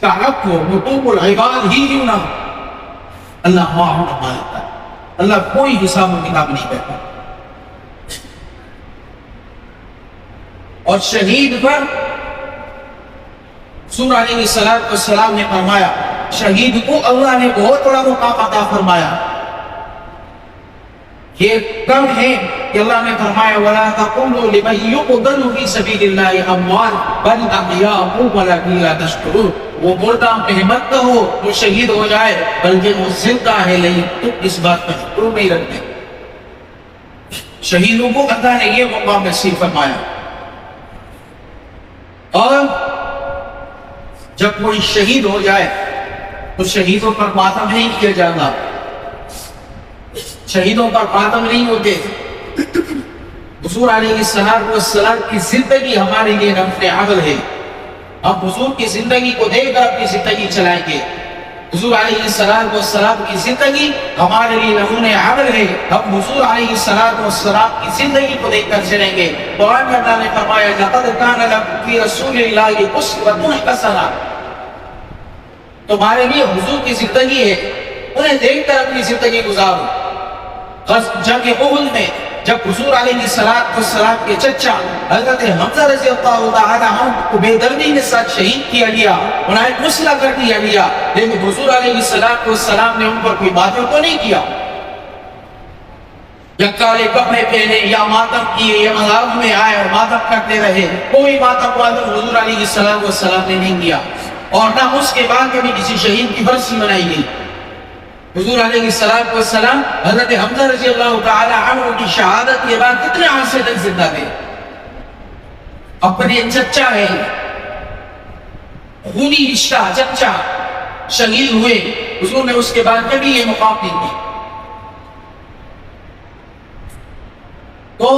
کا حق ہو، حقوق العباد ہی کیوں نہ ہو، اللہ معاف فرماتا ہے، اللہ کوئی حساب و کتاب نہیں کرتا۔ اور شہید پر حضور علیہ السلام نے فرمایا، شہید کو اللہ نے بہت بڑا مقام عطا فرمایا۔ یہ کم ہے کہ اللہ نے فرمایا وَلَا تَقُولُوا لِمَن يُقْتَلُ فِي سَبِيلِ اللَّهِ أَمْوَاتٌ بَلْ أَحْيَاءٌ وَلَكِن لَا تَشْعُرُونَ۔ وہ مردہ پہ مت کہو وہ شہید ہو جائے، بلکہ وہ زندہ ہے، لیکن تم اس بات پر شعور نہیں رکھتے۔ شہیدوں کو اللہ نے یہ مقام نصیب فرمایا۔ اور جب کوئی شہید ہو جائے تو شہیدوں پر ماتم نہیں کیا جاتا، شہیدوں پر ماتم نہیں ہوتے۔ حضور علیہ السلام کی زندگی ہمارے لیے نفع عمل ہے، ہم حضور کی زندگی کو دیکھ کر اپنی زندگی چلائیں گے۔ حضور علیہ السلام کی زندگی ہمارے لیے نمونہ عمل ہے، ہم حضور علیہ السلام کی زندگی کو دیکھ کر چلیں گے۔ قرآن میں اللہ نے فرمایا لَقَدْ كَانَ لَكُمْ فِي رَسُولِ اللَّهِ أُسْوَةٌ حَسَنَةٌ، تمہارے لیے حضور کی زندگی ہے، انہیں دیکھ کر اپنی زندگی گزارو۔ جنگ احد میں جب حضور علیہ السلام کے چچا حضرت حمزہ رضی اللہ تعالی عنہ کو بے دردی کے ساتھ شہید کیا گیا، انہیں مسلح کر دیا گیا، لیکن حضور علیہ السلام نے ان پر کوئی ماتم کو نہیں کیا، یا کالے کپڑے پہنے یا ماتم کیے یا مذاق میں آئے اور ماتم کرتے رہے، کوئی ماتم حضور علیہ السلام نے نہیں کیا۔ اور نہ اس کے بعد کبھی کسی شہید کی برسی منائی گئی۔ حضور علیہ السلام حضرت حمزہ رضی اللہ تعالی عنہ کی شہادت کے بعد کتنے عرصے تک زندہ تھے، اپنے چچا ہے، خونی رشتہ چچا شہید ہوئے، حضور نے اس کے بعد کبھی یہ مقام نہیں دی۔ تو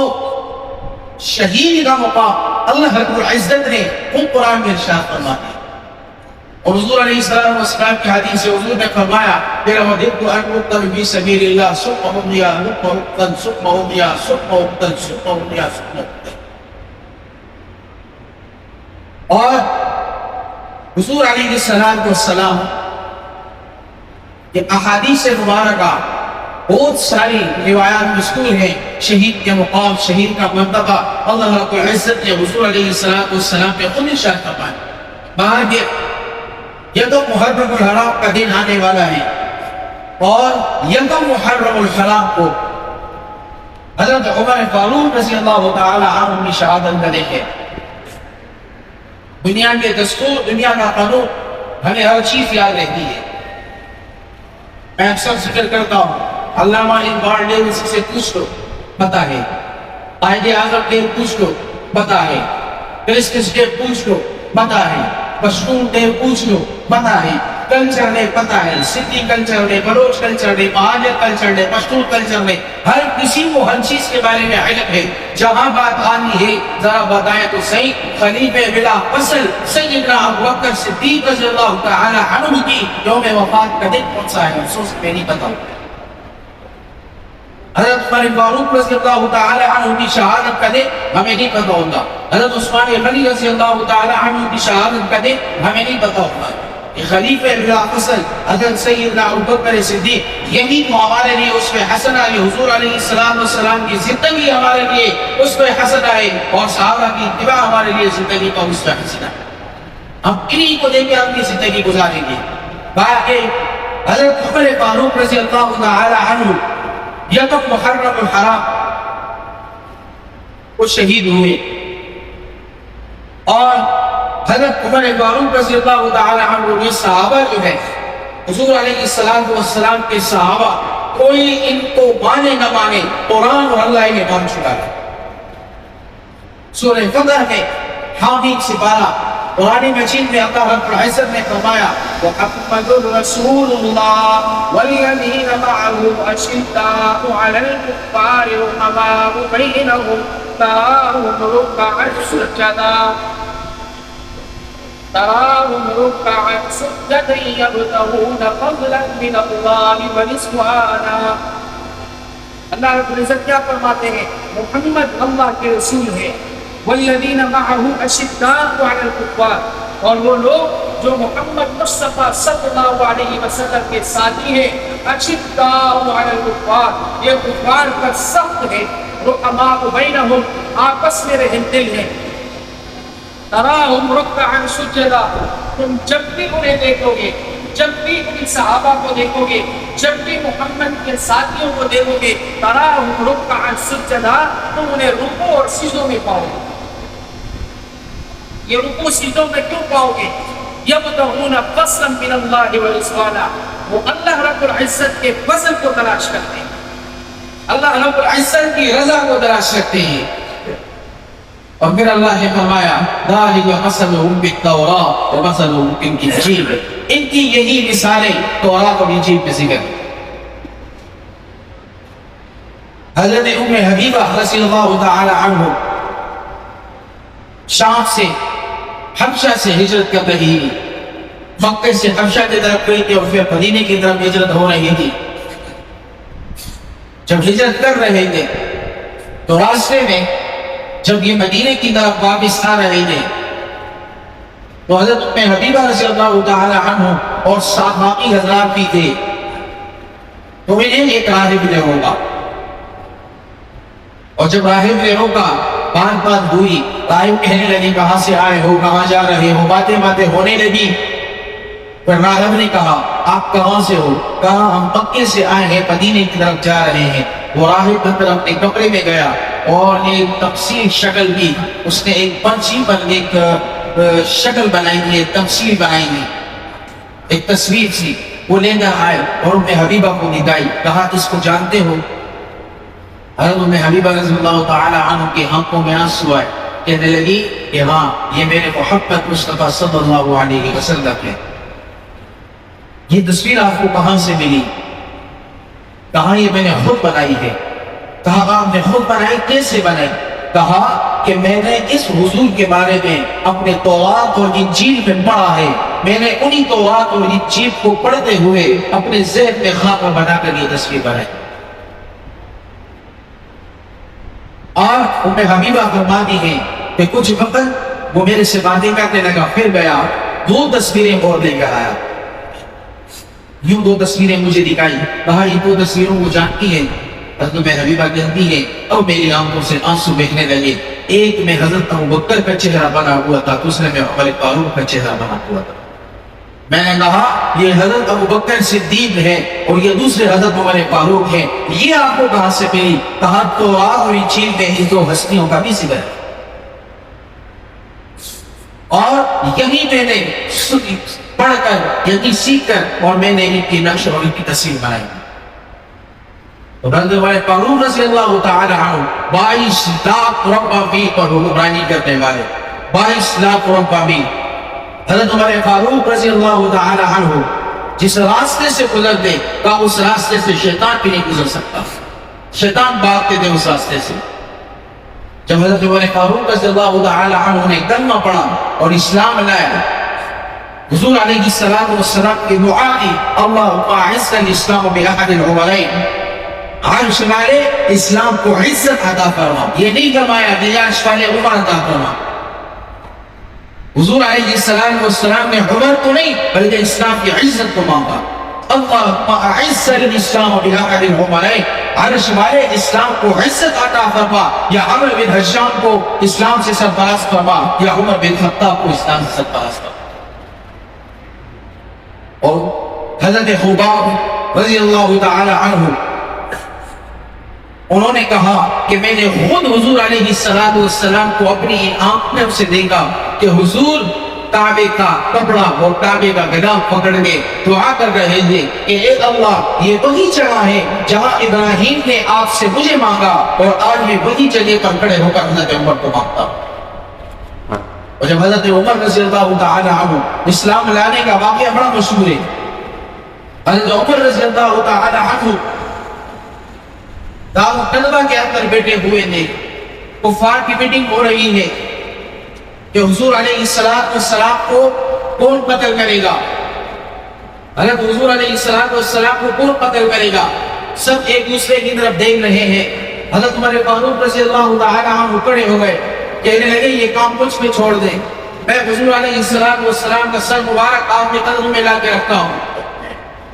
شہید کا مقام اللہ رب العزت نے خود قرآن میں ارشاد فرمایا ہے۔ اور حضور علیہ السلام کی حدیث سے حضور نے فرمایا تیرا وَدِدْتُ أَنْ أُقْتَلَ فِي سَبِيلِ اللَّهِ ثُمَّ أُحْيَىٰ ثُمَّ أُقْتَلْ ثُمَّ أُحْيَىٰ ثُمَّ أُقْتَلْ ثُمَّ أُحْيَىٰ ثُمَّ أُقْتَلْ۔ اور حضور علیہ السلام کے احادیث مبارکہ بہت ساری روایات مذکور ہیں، شہید کے مقام، شہید کا مرتبہ اللہ رب العزت نے حضور علیہ السلام پہ خود ارشاد فرمایا۔ باہر کے یکم محرم الحرام کا دن آنے والا ہے، اور یکم محرم الحرام کو حضرت عمر فاروق رضی اللہ تعالی عنہ کی شہادت کا دن ہے۔ دنیا کے دستور، دنیا کا قانون ہمیں ہر چیز یاد رہتی ہے۔ میں اکثر ذکر کرتا ہوں، علامہ اقبال ڈے سے پوچھ لو پتہ ہے، قائد اعظم ڈے پوچھ لو پتہ ہے، کرسمس ڈے پوچھ لو پتہ ہے، پشتون ڈے پوچھ لو پتہ ہے، کلچر ڈے پتہ ہے، Sindhi culture day, Baloch culture day, Mohajir culture day, Pashtun culture day, ہر کسی کو ہر چیز کے بارے میں علم ہے۔ جہاں بات آنی ہے ذرا بتائیں تو صحیح، خلیفہ بلا فصل سیدنا ابوبکر صدیق رضی اللہ تعالی عنہ کی یوم وفات کا دن کون سا ہے؟ افسوس میں نہیں پتا۔ حضرت عمر فاروق رضی اللہ تعالی عنہ کی شہادت کا دن ہمیں نہیں پتا ہوگا، حضرت عثمان غنی رضی اللہ تعالی عنہ کی شہادت کا دن ہمیں نہیں پتا ہوگا۔ خلیفہ بلا فصل حضرت سیدنا ابوبکر صدیق، یہی تو ہمارے لیے اسوہ حسنہ ہے۔ حضور علیہ السلام کی زندگی ہمارے لیے اسوہ حسنہ ہے، اور صحابہ کی اتباع ہمارے لیے زندگی کا اسوہ حسنہ ہے۔ ہم انہی کو دیکھ کے اپنی زندگی گزاریں گے۔ باقی حضرت عمر فاروق رضی اللہ تعالی عنہ یکم محرم الحرام وہ شہید ہوئے، اور حضرت عمر فاروق رضی اللہ تعالی عنہ یہ صحابہ جو ہے حضور علیہ السلام کے صحابہ، کوئی ان کو مانے نہ مانے، قرآن اور اللہ نے مان چکا ہے۔ سورہ فتح میں حامیم سپارہ قرآن مجید میں اللہ رب العزت نے فرمایا محمد رسول اللہ والذین معه اشداء علی الکفار رحماء بینہم تراہم رکعا سجدا یبتغون فضلا من اللہ ورضوانا۔ اللہ رب العزت کیا فرماتے ہیں؟ محمد اللہ کے رسول ہیں، والذین معه اشداء علی الکفار، اور وہ لوگ جو محمد مصطفیٰ صلی اللہ علیہ وسلم کے ساتھی ہیں، اشداء علی الکفار، یہ کفار پر سخت ہے، رحماء بینہم، آپس میں رحم دل ہیں، تراہم رکعا سجدا، تم جب بھی انہیں دیکھو گے، جب بھی ان صحابہ کو دیکھو گے، جب بھی محمد کے ساتھیوں کو دیکھو گے، تراہم رکعا سجدا، تم انہیں رکوع اور سجدوں میں پاؤ گے۔ یہ رکوع سجدوں میں کیوں پاؤ گے؟ یبتغون فضلا من اللہ ورضوانا، وہ اللہ رب العزت کے فضل کو تلاش کرتے ہیں، اللہ رب العزت کی رضا کو تلاش کرتے ہیں۔ اور پھر اللہ نے فرمایا ذالک مثلهم بالتوراۃ ومثلهم بالانجیل، ان کی یہی مثالیں تورات اور انجیل میں ذکر۔ حضرت ام حبیبہ رضی اللہ تعالی عنہ شام سے حبشہ سے ہجرت کر رہی تھی، مکہ سے حبشہ کی طرف گئی تھی اور پھر مدینے کی طرف ہجرت ہو رہی تھی۔ جب ہجرت کر رہے تھے تو راستے میں جب یہ مدینے کی طرف واپس آ رہے تھے تو حضرت ام حبیبہ رضی اللہ تعالی عنہ اور ساتھ باقی حضرات بھی تھے، تو انہیں ایک راہب نے روکا، اور جب راہب نے روکا بات ہوئی، راہب کہنے لگی کہاں سے آئے ہو، کہاں جا رہے ہو، باتیں ہونے لگی۔ پھر راہب نے کہا آپ کہاں سے ہو؟ کہا ہم مکے سے آئے ہیں، مدینے کی طرف جا رہے ہیں۔ وہ راہب اندر اپنے کمرے میں گیا اور ایک تفصیل شکل کی، اس نے ایک پنچھی پر ایک شکل بنائی تھی، ایک تمثیل بنائی تھی، ایک تصویر سی، وہ لے کر آئے اور ام حبیبہ کو دکھائی، کہا اس کو جانتے ہو؟ حضرت ام حبیبہ رضی اللہ تعالی عنہ کی آنکھوں میں آنسو آئے، کہنے لگی کہ ہاں یہ میرے محمد مصطفیٰ صلی اللہ علیہ وسلم ہے۔ یہ تصویر آپ کو کہاں سے ملی؟ کہا یہ میں نے خود بنائی ہے۔ کہا آپ نے خود بنائی، کیسے بنائی؟ کہا کہ میں نے اس حضور کے بارے میں اپنے تورات اور انجیل میں پڑھا ہے، میں نے انہی تورات اور انجیل کو پڑھتے ہوئے اپنے ذہن میں خواب بنا کر یہ تصویر بنائی۔ اور ام حبیبہ فرماتی ہیں کہ کچھ وقت وہ میرے سے باتیں کرنے لگا، پھر گیا 2 تصویریں اور لے کر آیا، یوں 2 تصویریں مجھے دکھائی، کہا یہ 2 تصویروں کو جانتی ہے؟ حضرت ام حبیبہ کہتی ہے اور میری آنکھوں سے آنسو بہنے لگے، ایک میں حضرت ابوبکر کا چہرہ بنا ہوا تھا، دوسرے میں عمر فاروق کا چہرہ بنا ہوا تھا۔ میں نے کہا یہ حضرت ابوبکر صدیق ہے اور یہ دوسرے حضرت عمر فاروق ہے، یہ آپ کو کہاں سے ملی؟ کہا تورات اور انجیل میں ان 2 ہستیوں کا بھی ذکر ہے، اور یہی میں نے پڑھ کر یہی سیکھ کر اور میں نے ان کی نقش اور ان کی تصویر بنائی۔ تو حضرت عمر فاروق رضی اللہ تعالی عنہ 22 لاکھ رقبہ بھی پر حکمرانی کرنے والے، 22 لاکھ رقبہ بھی۔ حضرت عمر فاروق رضی اللہ تعالی عنہ جس راستے سے گزرتے کہ اس راستے سے شیطان بھی نہیں گزر سکتا، شیطان بھاگتے تھے اس راستے سے۔ جب حضرت عمر فاروق رضی اللہ تعالی عنہ نے کلمہ پڑھا اور اسلام لایا، حضور علیہ السلام کی دعا کی اللہم اعز الاسلام باحد العمرین، عرش والے اسلام کو عزت عطا فرما، یہ نہیں فرمایا عرش والے عمر عطا فرما۔ حضور علیہ السلام نے عمر تو نہیں بلکہ اسلام کی عزت کو مانگا، اللہم اعز الاسلام باحد العمرین، عرش والے اسلام کو عزت عطا فرما، یا عمر بن حشام کو اسلام سے سرفراز فرما، یا عمر بن خطاب کو اسلام سے سرفراز فرما۔ اور حضرت خباب رضی اللہ تعالی عنہ انہوں نے کہا کہ میں نے خود حضور علیہ السلام کو اپنی آنکھوں سے دیکھا کہ حضور کعبے کا کپڑا اور کعبے کا گدام پکڑ کے دعا کر رہے تھے کہ اے اللہ یہ وہی جگہ ہے جہاں ابراہیم نے آپ سے مجھے مانگا، اور آج میں وہی جگہ پر کھڑے ہو کر حضرت عمر کو مانگتا ہوں۔ اور جب حضرت عمر رضی اللہ تعالی عنہ اسلام لانے کا واقعہ بڑا مشہور ہے، حضرت عمر رضی اللہ تعالی عنہ دار الندوہ کے اندر بیٹھے ہوئے تھے، کفار کی میٹنگ ہو رہی ہے کہ حضور علیہ السلام کو کون قتل کرے گا، حضرت حضور علیہ السلام کو کون قتل کرے گا، سب ایک دوسرے کی طرف دیکھ رہے ہیں۔ حضرت عمر فاروق رضی اللہ تعالی عنہ کھڑے ہو گئے، کہنے لگے یہ کام مجھ پہ چھوڑ دیں، میں حضور علیہ السلام کا سر مبارک آپ کے قدموں میں لا کے رکھتا ہوں.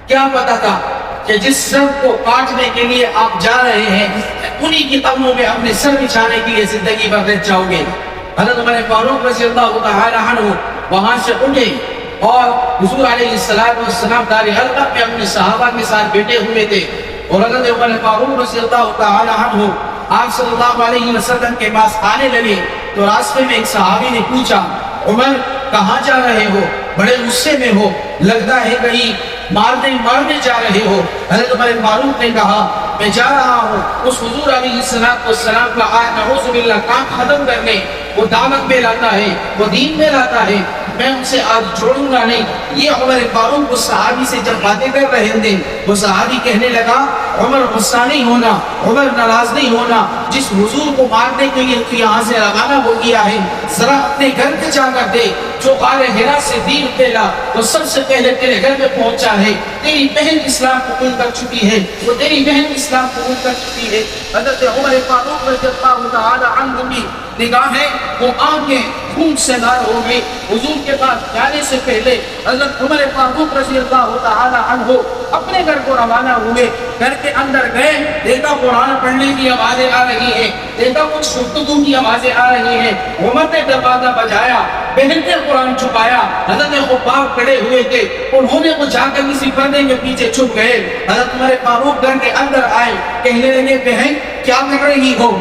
کیا پتا تھا کہ جس سر کو کاٹنے کے لیے آپ جا رہے ہیں انہی کی قدموں میں اپنے سر بچھانے کے لیے زندگی بھر رہ جاؤ گے. حضرت عمر فاروق رضی اللہ تعالی عنہ وہاں سے اٹھے اور حضور علیہ السلام دار حلقہ میں اپنے صحابہ کے ساتھ بیٹھے ہوئے تھے. اور حضرت عمر فاروق رضی اللہ تعالی عنہ آپ صلی اللہ علیہ وسلم کے پاس آنے لگے تو راستے میں ایک صحابی نے پوچھا عمر کہاں جا رہے ہو؟ بڑے غصے میں ہو، لگتا ہے کہیں مارنے جا رہے ہو. حضرت عمر فاروق نے کہا میں جا رہا ہوں اس حضور علیہ السلام کا آج نعوذ باللہ کام ختم کرنے. وہ دعوت میں لاتا ہے، وہ دین میں لاتا ہے، میں ان سے آج چھوڑوں گا نہیں. یہ عمر فاروق اس صحابی سے جب باتیں کر رہے تھے وہ صحابی کہنے لگا عمر غصہ نہیں ہونا، عمر ناراض نہیں ہونا. جس حضور کو مارنے کے لیے تو یہاں سے روانہ ہو گیا ہے ذرا اپنے گھر پہ جا کر دے. جو غار حرا سے دین پھیلا وہ سب سے پہلے تیرے گھر میں پہنچا ہے. تیری بہن اسلام قبول کر چکی ہے، وہ تیری بہن اسلام قبول کر چکی ہے. حضرت عمر فاروق رضی اللہ تعالی عنہ کی نگاہیں وہ آنکھیں خون سے لال ہو گئی. حضور کے پاس جانے سے پہلے حضرت عمر فاروق رضی اللہ تعالی عنہ اپنے گھر کو روانہ ہوئے. گھر کے اندر گئے، دیکھا قرآن پڑھنے کی آوازیں آ رہی ہیں، دیکھا کچھ گفتگو کی آوازیں آ رہی ہیں. عمر نے دروازہ بجایا، بہن نے قرآن چھپایا. حضرت خباب کھڑے ہوئے تھے، انہوں نے وہ جا کر کسی پردے کے پیچھے چھپ گئے. حضرت عمر فاروق گھر کے اندر آئے، کہنے لگے بہن کیا کر رہی ہو؟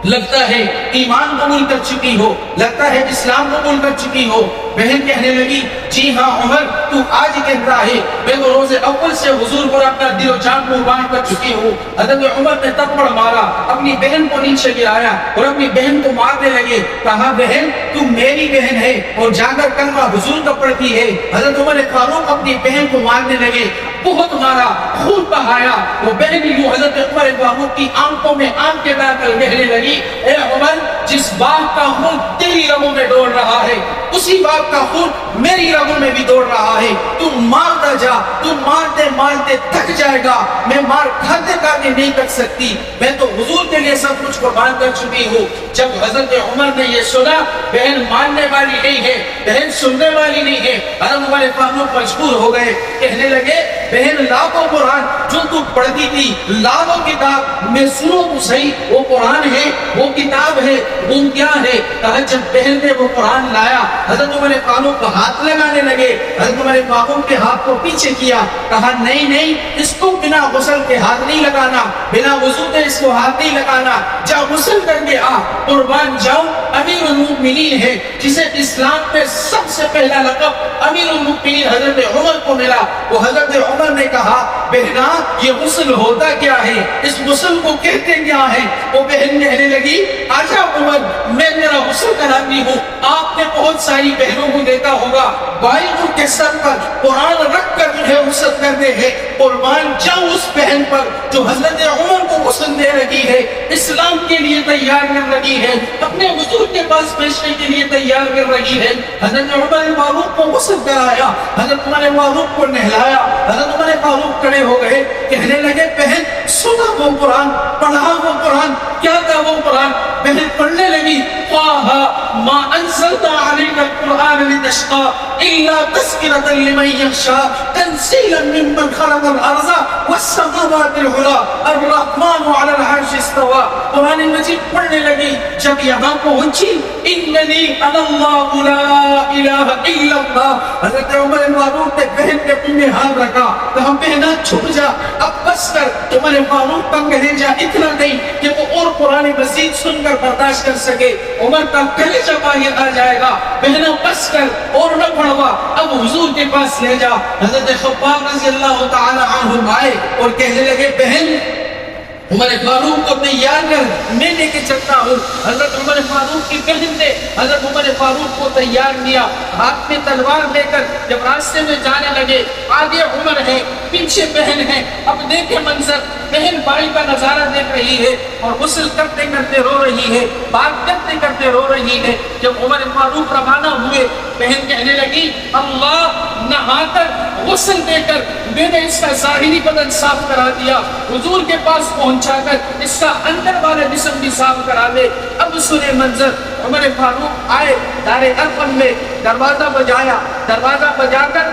لگتا ہے ایمان قبول کر چکی ہو، لگتا ہے اسلام قبول کر چکی ہو. بہن کہنے لگی جی ہاں عمر تو آج کہتا ہے میں تو روز اول سے حضور پر اپنا دل و جان قربان کر چکی ہوں. حضرت عمر نے تپڑ مارا، اپنی بہن کو نیچے گرایا اور اپنی بہن کو مارنے لگے. کہا بہن تو میری بہن ہے اور جا کر کلمہ حضور کا پڑھتی ہے. حضرت عمر فاروق اپنی بہن کو مارنے لگے، بہت مارا، خون بہایا. وہ بہن یوں حضرت عمر فاروق کی آنکھوں میں آنکھ ڈال کر کہنے لگی اے عمر جس باپ کا خون تیری رگوں میں دوڑ رہا ہے اسی باپ کا خون میری رگوں میں بھی دوڑ رہا ہے. تو مارتا جا، تو مارتے مارتے تھک جائے گا. میں مار کھاتے کھاتے نہیں کر سکتی، میں تو حضور کے لیے سب کچھ قربان کر چکی ہوں. جب حضرت عمر نے یہ سنا بہن ماننے والی نہیں ہے، بہن سننے والی نہیں ہے، حضرت عمر فاروق مجبور ہو گئے. کہنے لگے بہن لاکھوں قرآن جو تو پڑھتی تھی، لاکھوں کتاب میں سنو تو صحیح، وہ قرآن ہے، وہ کتاب ہے، وہ کیا ہے؟ کہا جب بہن نے وہ قرآن لایا حضرت عمر فاروق کو ہاتھ لگانے لگے. حضرت عمر فاروق کے ہاتھ کو پیچھے کیا، کہا نہیں نہیں اس کو بنا غسل کے ہاتھ نہیں لگانا، بنا وضو کے اس کو ہاتھ نہیں لگانا. جا غسل کر کے آ، قربان جاؤ. امیر المؤمنین ہے جسے اسلام میں سب سے پہلا لقب امیر المؤمنین حضرت عمر کو ملا. وہ حضرت عمر نے کہا بہنا یہ غسل ہوتا کیا ہے، اس غسل کو کہتے کیا ہے؟ وہ بہن کہنے لگی آجا عمر میں میرا غسل کراتی ہوں. آپ نے بہت ساری بہنوں کو دیکھا ہوگا بالوں کے سر پر قرآن رکھ کر انہیں غسل کرتے ہیں. قربان جاؤ اس بہن پر جو حضرت عمر کو غسل دے رہی ہے، اسلام کے لیے تیار کر رہی ہے، اپنے حضور کے پاس بیچنے کے لیے تیار کر رہی ہے. حضرت عمر فاروق کو غسل کرایا، حضرت عمر فاروق کو نہلایا. حضرت عمر فاروق کھڑے ہو گئے، کہنے لگے بہن سنا وہ قرآن، پڑھا وہ قرآن. کیا تھا وہ قرآن؟ بہن پڑھنے لگی طه ما انزلنا عليك القرآن لتشقى الا تذكرة لمن يخشى تنزيلا ممن خلق الارض والسماوات العلى الرحمن على العرش استوى. قرآن مجید پڑھنے لگی. جب یہاں پہنچی اننی انا اللہ لا الہ الا اللہ، حضرت عمر فاروق نے بہن کے منہ میں ہاتھ رکھا، کہا بہنا چھپ جا اب بس کر. عمر فاروق کا کلیجہ اتنا نہیں کہ وہ اور قرآن مزید سن کر برداشت کر سکے. عمر کا کلیجہ باہر آ جائے گا، بہنا بس کر اور نہ پڑھوا، اب حضور کے پاس لے جا. حضرت خباب رضی اللہ تعالی عنہ آئے اور کہنے لگے بہن عمر فاروق کو تیار کر میں لے کے چلتا ہوں. حضرت عمر فاروق کی بہن نے حضرت عمر فاروق کو تیار کیا، ہاتھ میں تلوار لے کر جب راستے میں جانے لگے. آگے عمر ہے، پیچھے بہن ہے. اب دیکھے منظر، بہن بھائی کا نظارہ دیکھ رہی ہے اور غسل کرتے کرتے رو رہی ہے، بات کرتے کرتے رو رہی ہے. جب عمر فاروق روانہ ہوئے بہن کہنے لگی اللہ نہ نہا کر غسل دے کر میں نے اس کا ظاہری بدن صاف کرا دیا، حضور کے پاس پہنچا کر اس کا اندر والا جسم بھی صاف کرا لے۔ اب سنے منظر، عمر فاروق آئے دار ارقم میں، دروازہ بجایا، دروازہ بجا کر